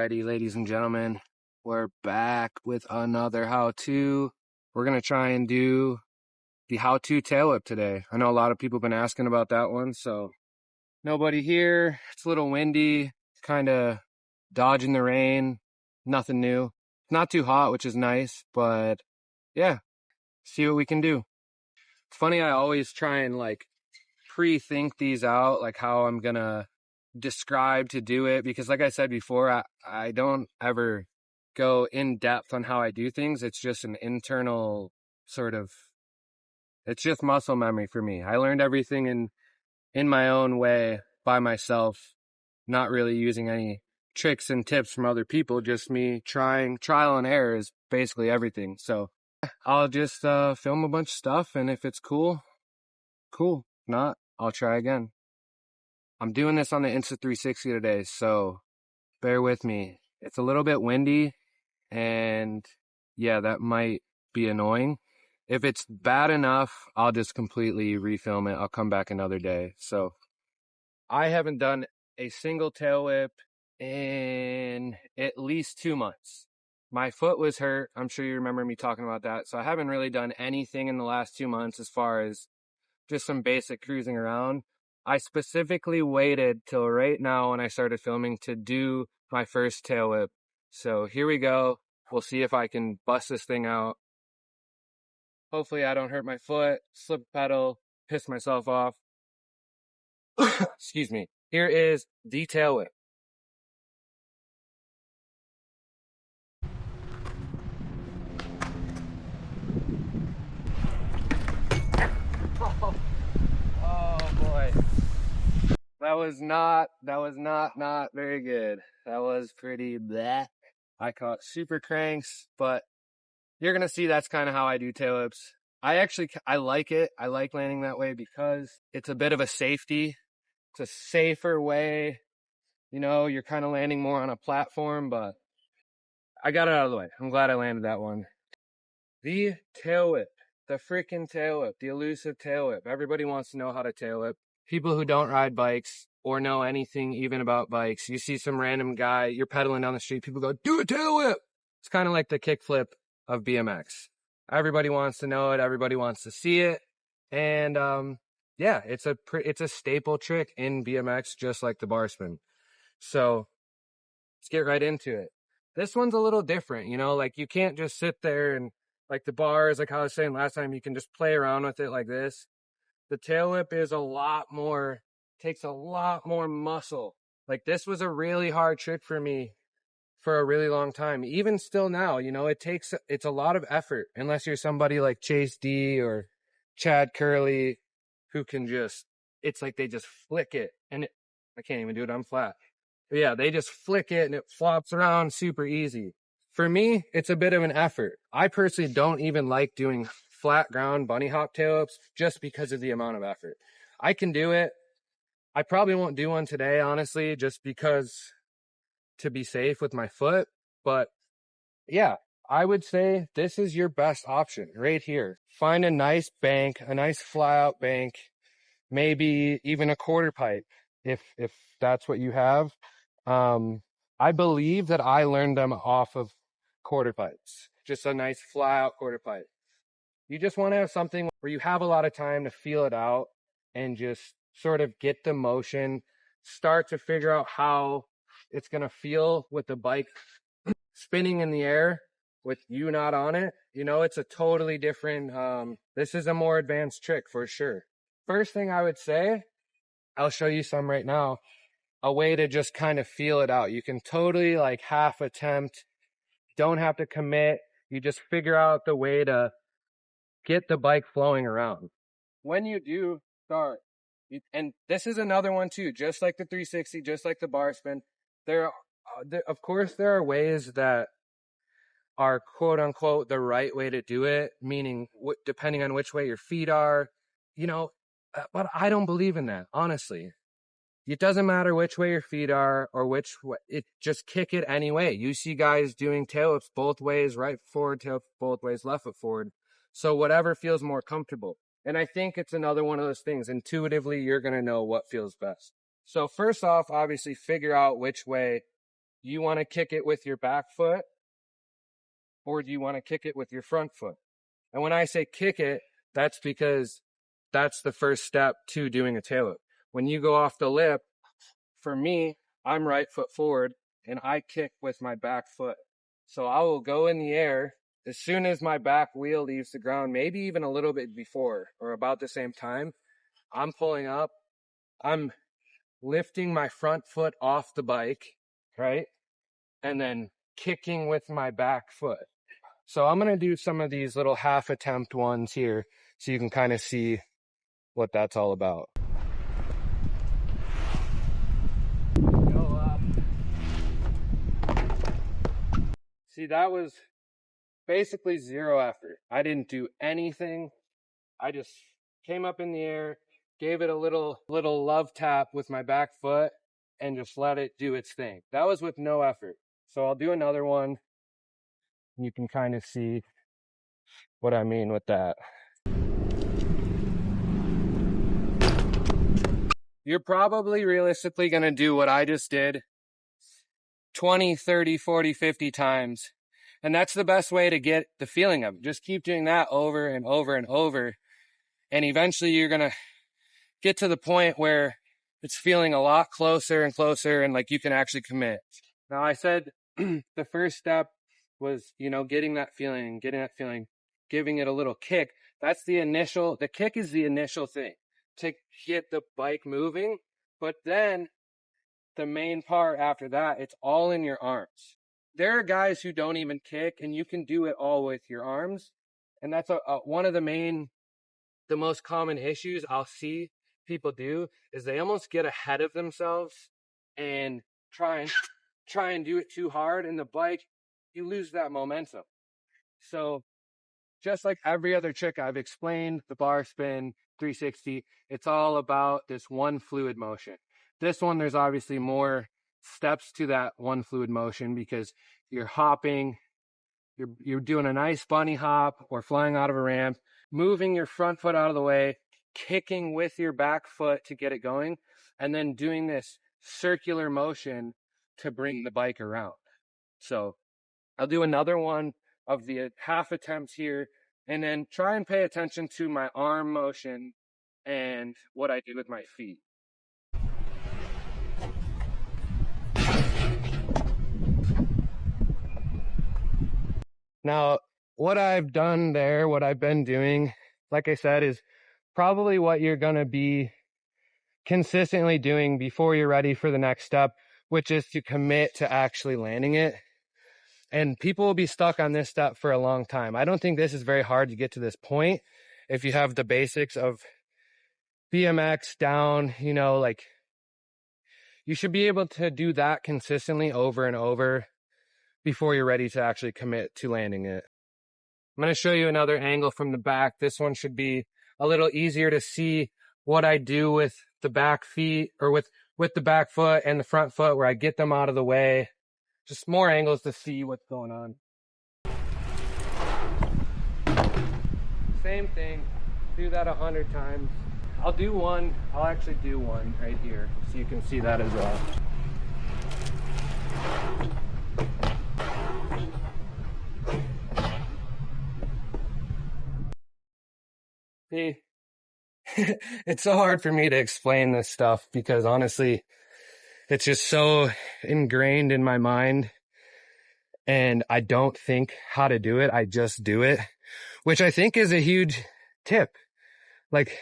Alrighty, ladies and gentlemen, we're back with another how-to. We're going to try and do the how-to tail whip today. I know a lot of people have been asking about that one, so nobody here. It's a little windy, kind of dodging the rain, nothing new. Not too hot, which is nice, but yeah, see what we can do. It's funny, I always try and pre-think these out, like how I'm going to describe to do it, because like I said before, I don't ever go in depth on how I do things. It's just an internal it's just muscle memory for me. I learned everything in my own way by myself, not really using any tricks and tips from other people, just me trying. Trial and error is basically everything. So I'll just film a bunch of stuff, and if it's cool. If not, I'll try again. I'm doing this on the Insta360 today, so bear with me. It's a little bit windy, and yeah, that might be annoying. If it's bad enough, I'll just completely refilm it. I'll come back another day. So I haven't done a single tail whip in at least 2 months. My foot was hurt. I'm sure you remember me talking about that. So I haven't really done anything in the last 2 months as far as just some basic cruising around. I specifically waited till right now when I started filming to do my first tail whip. So here we go. We'll see if I can bust this thing out. Hopefully I don't hurt my foot, slip a pedal, piss myself off. Excuse me. Here is the tail whip. Oh boy. That was not very good. That was pretty bleh. I caught super cranks, but you're going to see that's kind of how I do tail whips. I like it. I like landing that way because it's a bit of a safety. It's a safer way. You know, you're kind of landing more on a platform, but I got it out of the way. I'm glad I landed that one. The tail whip, the freaking tail whip, the elusive tail whip. Everybody wants to know how to tail whip. People who don't ride bikes or know anything even about bikes, you see some random guy, you're pedaling down the street, people go, do a tail whip. It's kind of like the kickflip of BMX. Everybody wants to know it. Everybody wants to see it. And yeah, it's a staple trick in BMX, just like the bar spin. So let's get right into it. This one's a little different, you know, like you can't just sit there and like the bars, like how I was saying last time, you can just play around with it like this. The tail whip is takes a lot more muscle. Like this was a really hard trick for me for a really long time. Even still now, you know, it's a lot of effort unless you're somebody like Chase D or Chad Curley who can it's like they just flick it and I can't even do it on flat. But yeah, they just flick it and it flops around super easy. For me, it's a bit of an effort. I personally don't even like doing flat ground bunny hop tail whips just because of the amount of effort. I can do it. I probably won't do one today, honestly, just because to be safe with my foot. But yeah, I would say this is your best option right here. Find a nice bank, a nice fly out bank, maybe even a quarter pipe if that's what you have. I believe that I learned them off of quarter pipes, just a nice fly out quarter pipe. You just want to have something where you have a lot of time to feel it out and just sort of get the motion, start to figure out how it's going to feel with the bike spinning in the air with you not on it. You know, it's a totally different, this is a more advanced trick for sure. First thing I would say, I'll show you some right now, a way to just kind of feel it out. You can totally like half attempt, don't have to commit. You just figure out the way to get the bike flowing around. When you do start, and this is another one too, just like the 360, just like the bar spin, of course there are ways that are quote unquote the right way to do it, meaning depending on which way your feet are, you know, but I don't believe in that, honestly. It doesn't matter which way your feet are or which way, just kick it anyway. You see guys doing tail whips both ways, right foot forward, tail both ways, left foot forward. So whatever feels more comfortable. And I think it's another one of those things. Intuitively, you're going to know what feels best. So first off, obviously figure out which way you want to kick it with your back foot or do you want to kick it with your front foot? And when I say kick it, that's because that's the first step to doing a tail whip. When you go off the lip, for me, I'm right foot forward and I kick with my back foot. So I will go in the air as soon as my back wheel leaves the ground, maybe even a little bit before or about the same time. I'm pulling up. I'm lifting my front foot off the bike, right? And then kicking with my back foot. So I'm going to do some of these little half attempt ones here so you can kind of see what that's all about. Go up. See, that was basically zero effort. I didn't do anything. I just came up in the air, gave it a little love tap with my back foot and just let it do its thing. That was with no effort. So I'll do another one. You can kind of see what I mean with that. You're probably realistically going to do what I just did 20, 30, 40, 50 times. And that's the best way to get the feeling of it. Just keep doing that over and over and over. And eventually you're going to get to the point where it's feeling a lot closer and closer and like you can actually commit. Now I said the first step was, getting that feeling, giving it a little kick. That's the kick is the initial thing to get the bike moving. But then the main part after that, it's all in your arms. There are guys who don't even kick and you can do it all with your arms. And that's one of the most common issues I'll see people do is they almost get ahead of themselves and try and do it too hard, and the bike, you lose that momentum. So just like every other trick I've explained, the bar spin, 360, it's all about this one fluid motion. This one, there's obviously more steps to that one fluid motion because you're hopping, you're doing a nice bunny hop or flying out of a ramp, moving your front foot out of the way, kicking with your back foot to get it going, and then doing this circular motion to bring the bike around. So I'll do another one of the half attempts here and then try and pay attention to my arm motion and what I do with my feet. Now, what I've done there, what I've been doing, like I said, is probably what you're going to be consistently doing before you're ready for the next step, which is to commit to actually landing it. And people will be stuck on this step for a long time. I don't think this is very hard to get to this point if you have the basics of BMX down, like you should be able to do that consistently over and over before you're ready to actually commit to landing it. I'm going to show you another angle from the back. This one should be a little easier to see what I do with the back feet or with the back foot and the front foot where I get them out of the way. Just more angles to see what's going on. Same thing. Do that 100 times. I'll actually do one right here so you can see that as well. See, it's so hard for me to explain this stuff because honestly, it's just so ingrained in my mind and I don't think how to do it. I just do it, which I think is a huge tip. Like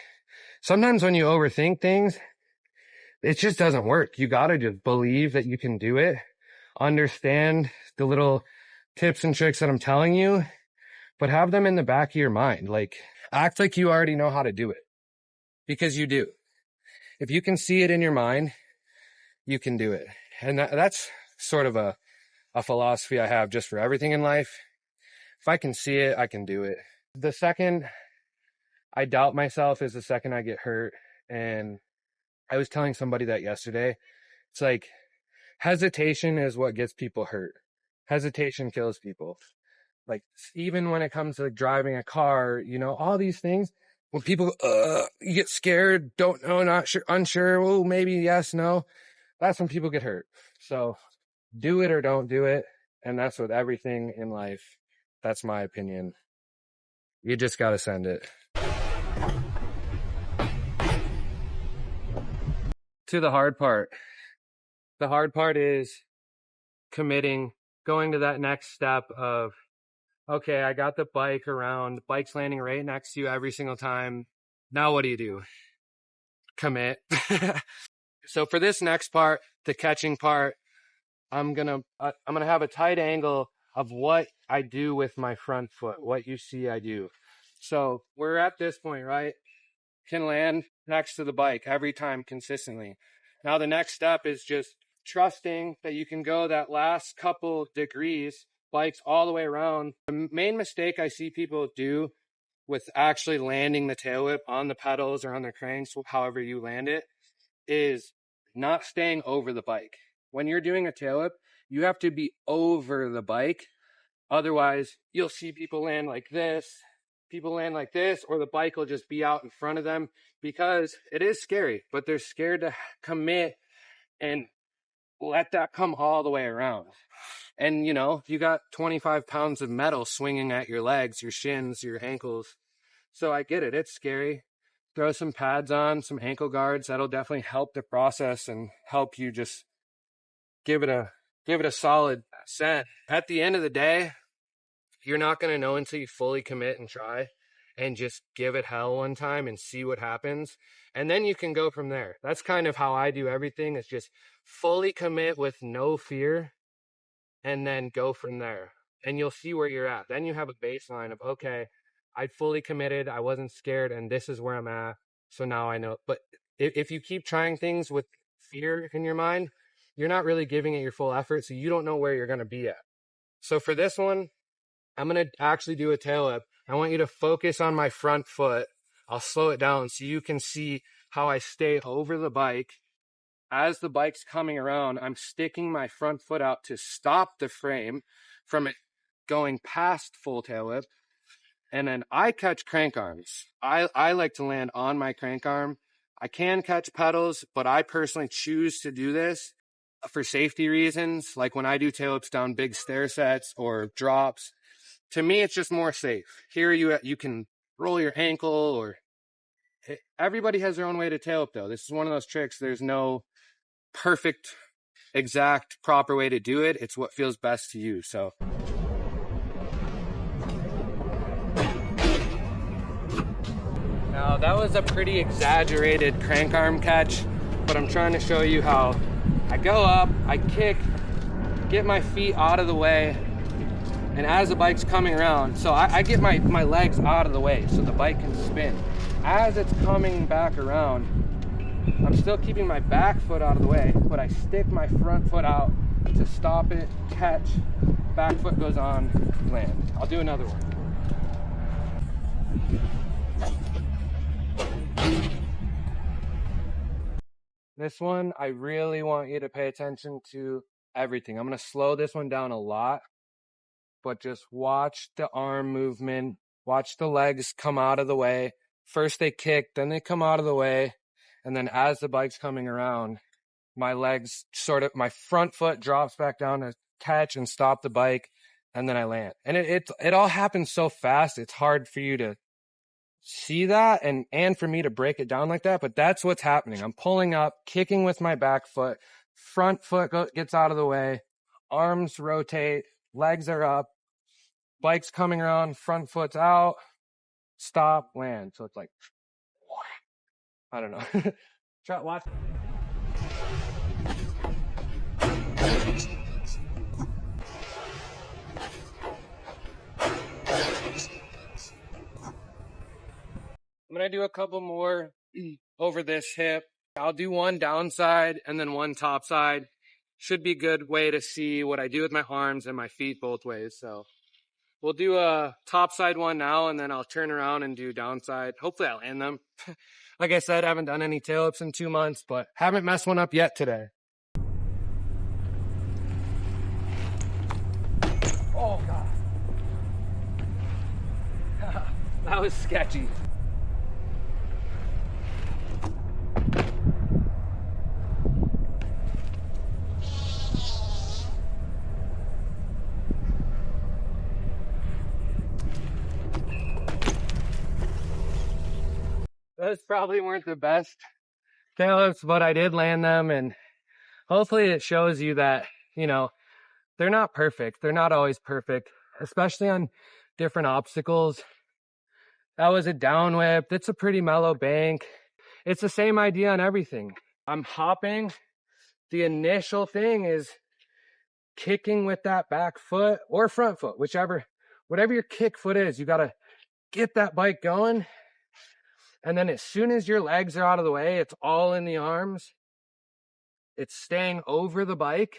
sometimes when you overthink things, it just doesn't work. You got to just believe that you can do it, understand the little tips and tricks that I'm telling you, but have them in the back of your mind. Like act like you already know how to do it because you do. If you can see it in your mind, you can do it. And that's sort of a philosophy I have just for everything in life. If I can see it, I can do it. The second I doubt myself is the second I get hurt. And I was telling somebody that yesterday. It's like hesitation is what gets people hurt. Hesitation kills people. Like even when it comes to like driving a car, all these things, when people you get scared, don't know, not sure, unsure, oh, maybe yes, no. That's when people get hurt. So do it or don't do it. And that's with everything in life. That's my opinion. You just got to send it. To the hard part. The hard part is committing, going to that next step of, okay, I got the bike around, the bike's landing right next to you every single time. Now what do? Commit. So for this next part, the catching part, I'm gonna have a tight angle of what I do with my front foot, what you see I do. So we're at this point, right? Can land next to the bike every time consistently. Now the next step is just trusting that you can go that last couple degrees, bikes all the way around. The main mistake I see people do with actually landing the tail whip on the pedals or on their cranks, however you land it, is not staying over the bike. When you're doing a tail whip, you have to be over the bike. Otherwise, you'll see people land like this, or the bike will just be out in front of them, because it is scary, but they're scared to commit and let that come all the way around. And you know, you got 25 pounds of metal swinging at your legs, your shins, your ankles. So I get it. It's scary. Throw some pads on, some ankle guards. That'll definitely help the process and help you just give it a solid set. At the end of the day, you're not going to know until you fully commit and try and just give it hell one time and see what happens. And then you can go from there. That's kind of how I do everything, is just fully commit with no fear and then go from there. And you'll see where you're at. Then you have a baseline of, okay, I fully committed, I wasn't scared, and this is where I'm at. So now I know. But if you keep trying things with fear in your mind, you're not really giving it your full effort, so you don't know where you're going to be at. So for this one, I'm going to actually do a tail whip. I want you to focus on my front foot. I'll slow it down so you can see how I stay over the bike. As the bike's coming around, I'm sticking my front foot out to stop the frame from it going past full tail whip. And then I catch crank arms. I like to land on my crank arm. I can catch pedals, but I personally choose to do this for safety reasons. Like when I do tail whips down big stair sets or drops, to me, it's just more safe. Here you can roll your ankle, or everybody has their own way to tail whip though. This is one of those tricks. There's no perfect, exact, proper way to do it. It's what feels best to you. So now that was a pretty exaggerated crank arm catch, but I'm trying to show you how I go up, I kick, get my feet out of the way, and as the bike's coming around, so I get my legs out of the way so the bike can spin. As it's coming back around, I'm still keeping my back foot out of the way, but I stick my front foot out to stop it, catch, back foot goes on, land. I'll do another one. This one, I really want you to pay attention to everything. I'm going to slow this one down a lot, but just watch the arm movement, watch the legs come out of the way. First they kick, then they come out of the way. And then as the bike's coming around, my front foot drops back down to catch and stop the bike, and then I land. And it all happens so fast, it's hard for you to see that and for me to break it down like that, but that's what's happening. I'm pulling up, kicking with my back foot, front foot gets out of the way, arms rotate, legs are up, bike's coming around, front foot's out, stop, land. So it's like, I don't know. Try watch. I'm going to do a couple more over this hip. I'll do one downside and then one top side. Should be a good way to see what I do with my arms and my feet both ways. So we'll do a top side one now, and then I'll turn around and do downside. Hopefully I'll land them. Like I said, I haven't done any tail whips in 2 months, but haven't messed one up yet today. Oh, God. That was sketchy. those probably weren't the best tailwhips, but I did land them, and hopefully it shows you that, you know, they're not perfect. They're not always perfect, especially on different obstacles. That was a down whip. It's a pretty mellow bank. It's the same idea on everything. I'm hopping. The initial thing is kicking with that back foot or front foot, whatever your kick foot is. You got to get that bike going. And then as soon as your legs are out of the way, it's all in the arms. It's staying over the bike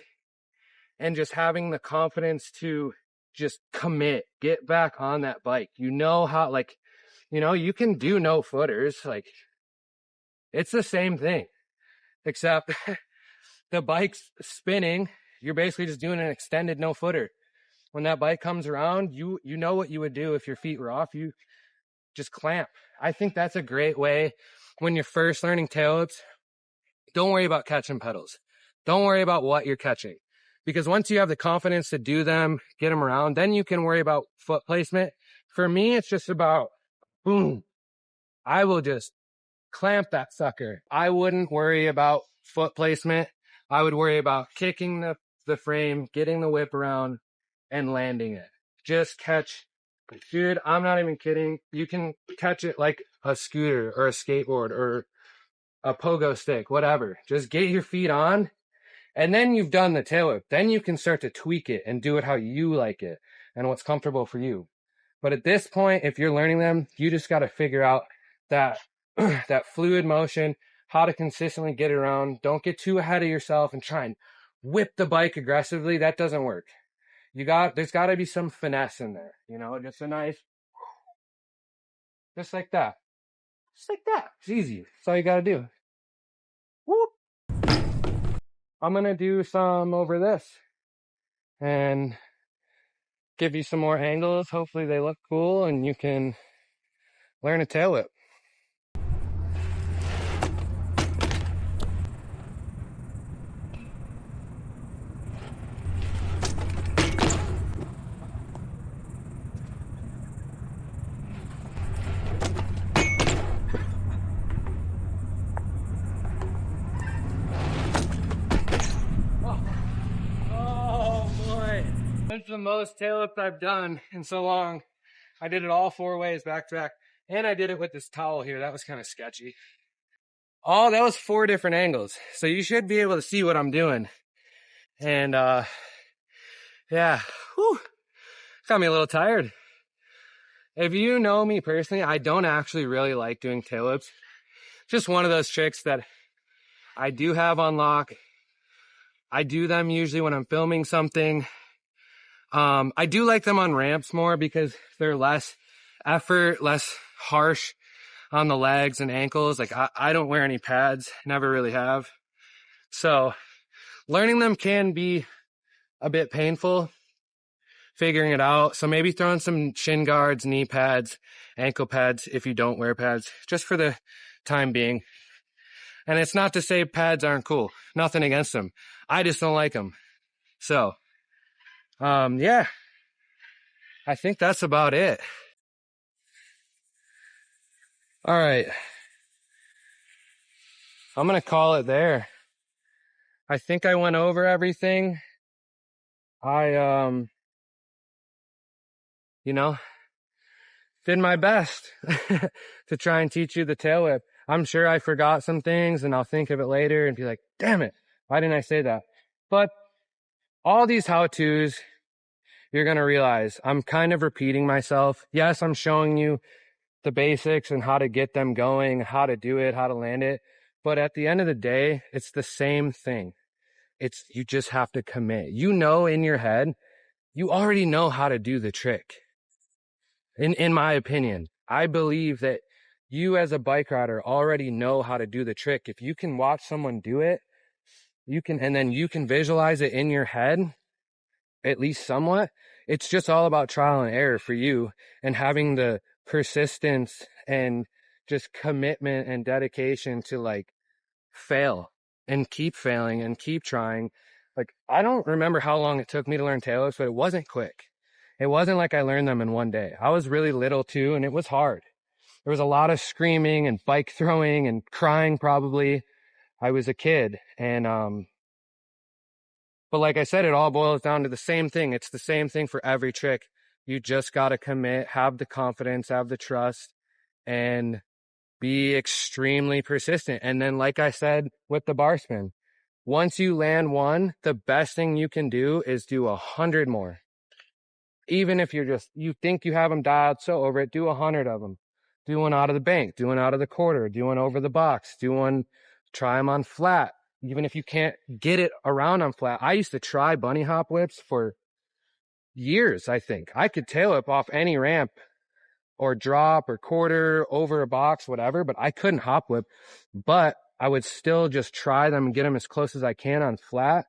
and just having the confidence to just commit, get back on that bike. You know how, like, you know, you can do no footers. Like, it's the same thing, except the bike's spinning. You're basically just doing an extended no footer. When that bike comes around, you know what you would do if your feet were off. You just clamp. I think that's a great way when you're first learning tailwhips. Don't worry about catching pedals. Don't worry about what you're catching. Because once you have the confidence to do them, get them around, then you can worry about foot placement. For me, it's just about, boom. I will just clamp that sucker. I wouldn't worry about foot placement. I would worry about kicking the frame, getting the whip around, and landing it. Just catch. Dude, I'm not even kidding. You can catch it like a scooter or a skateboard or a pogo stick, whatever. Just get your feet on, and then you've done the tail whip. Then you can start to tweak it and do it how you like it and what's comfortable for you. But at this point, if you're learning them, you just got to figure out that that fluid motion, how to consistently get it around. Don't get too ahead of yourself and try and whip the bike aggressively. That doesn't work. There's got to be some finesse in there, you know, just a nice, just like that. Just like that. It's easy. That's all you got to do. Whoop. I'm going to do some over this and give you some more angles. Hopefully they look cool and you can learn a tail whip. That's the most tail whip I've done in so long. I did it all 4 ways back to back. And I did it with this towel here. That was kind of sketchy. Oh, that was 4 different angles. So you should be able to see what I'm doing. And yeah, whew, got me a little tired. If you know me personally, I don't actually really like doing tail whips. Just one of those tricks that I do have on lock. I do them usually when I'm filming something. I do like them on ramps more because they're less effort, less harsh on the legs and ankles. Like I don't wear any pads, never really have. So learning them can be a bit painful, figuring it out. So maybe throwing some shin guards, knee pads, ankle pads if you don't wear pads, just for the time being. And it's not to say pads aren't cool. Nothing against them. I just don't like them. So yeah, I think that's about it. All right. I'm going to call it there. I think I went over everything. I, you know, did my best to try and teach you the tail whip. I'm sure I forgot some things and I'll think of it later and be like, damn it, why didn't I say that? But all these how-tos, you're going to realize I'm kind of repeating myself. Yes, I'm showing you the basics and how to get them going, how to do it, how to land it. But at the end of the day, it's the same thing. You just have to commit. You know, in your head, you already know how to do the trick. In my opinion, I believe that you as a bike rider already know how to do the trick. If you can watch someone do it, and then you can visualize it in your head, at least somewhat. It's just all about trial and error for you and having the persistence and just commitment and dedication to like fail and keep failing and keep trying. Like, I don't remember how long it took me to learn tailwhips, but it wasn't quick. It wasn't like I learned them in one day. I was really little too, and it was hard. there was a lot of screaming and bike throwing and crying probably. I was a kid. And, but like I said, it all boils down to the same thing. It's the same thing for every trick. You just got to commit, have the confidence, have the trust, and be extremely persistent. And then, like I said, with the bar spin, once you land one, the best thing you can do is do 100 more. Even if you think you have them dialed so over it, do 100 of them. Do one out of the bank, do one out of the quarter, do one over the box, try them on flat. Even if you can't get it around on flat. I used to try bunny hop whips for years, I think. I could tail whip off any ramp or drop or quarter over a box, whatever, but I couldn't hop whip. But I would still just try them and get them as close as I can on flat,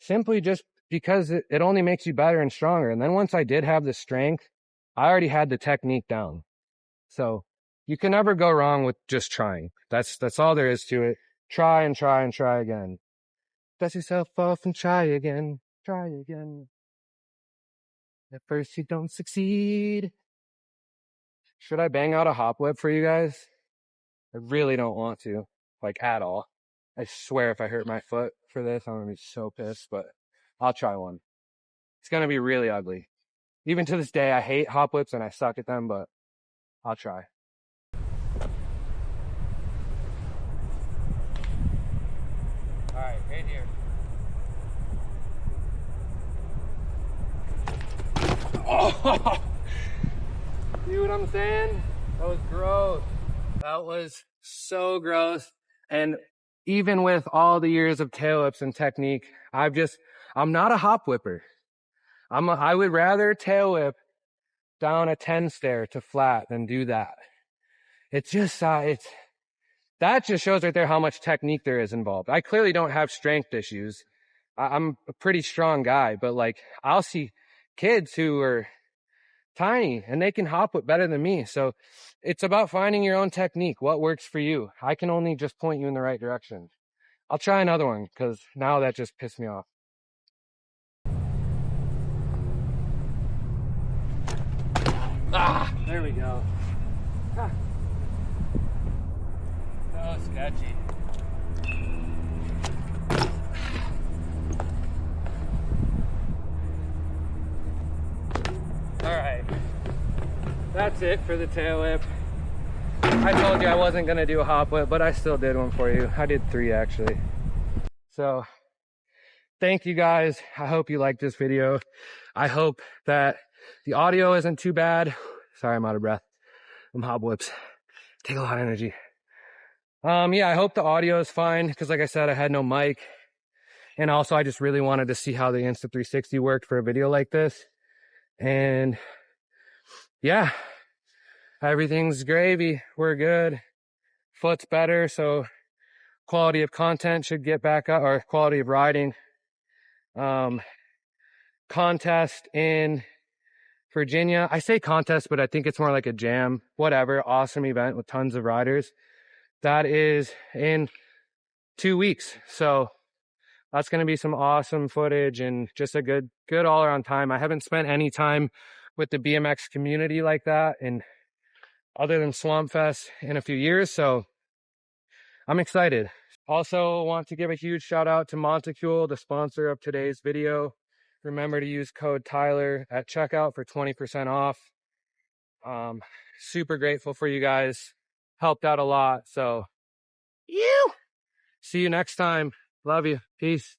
simply just because it only makes you better and stronger. And then once I did have the strength, I already had the technique down. So you can never go wrong with just trying. That's all there is to it. Try and try and try again. Dust yourself off and try again. Try again. At first you don't succeed. Should I bang out a hop whip for you guys? I really don't want to, like at all. I swear if I hurt my foot for this, I'm gonna be so pissed, but I'll try one. It's gonna be really ugly. Even to this day, I hate hop whips and I suck at them, but I'll try. All right, right here. Oh, see what I'm saying? That was gross. That was so gross. And even with all the years of tail whips and technique, I'm not a hop whipper. I would rather tail whip down a 10 stair to flat than do that. That just shows right there how much technique there is involved. I clearly don't have strength issues. I'm a pretty strong guy, but like I'll see kids who are tiny and they can hop whip better than me. So it's about finding your own technique. What works for you? I can only just point you in the right direction. I'll try another one because now that just pissed me off. Ah, there we go. Ah. So sketchy. All right, that's it for the tail whip. I told you I wasn't gonna do a hop whip, but I still did one for you. I did 3 actually. So thank you guys. I hope you liked this video. I hope that the audio isn't too bad. Sorry, I'm out of breath. Them hop whips take a lot of energy. Yeah, I hope the audio is fine because like I said, I had no mic. And also I just really wanted to see how the Insta360 worked for a video like this. And yeah, everything's gravy. We're good. Foot's better, so quality of content should get back up, or quality of riding. Contest in Virginia. I say contest, but I think it's more like a jam. Whatever. Awesome event with tons of riders. That is in 2 weeks. So that's going to be some awesome footage and just a good all around time. I haven't spent any time with the BMX community like that, and other than Swamp Fest, in a few years. So I'm excited. Also want to give a huge shout out to Montecuel, the sponsor of today's video. Remember to use code Tyler at checkout for 20% off. Super grateful for you guys. Helped out a lot. So, see you next time. Love you. Peace.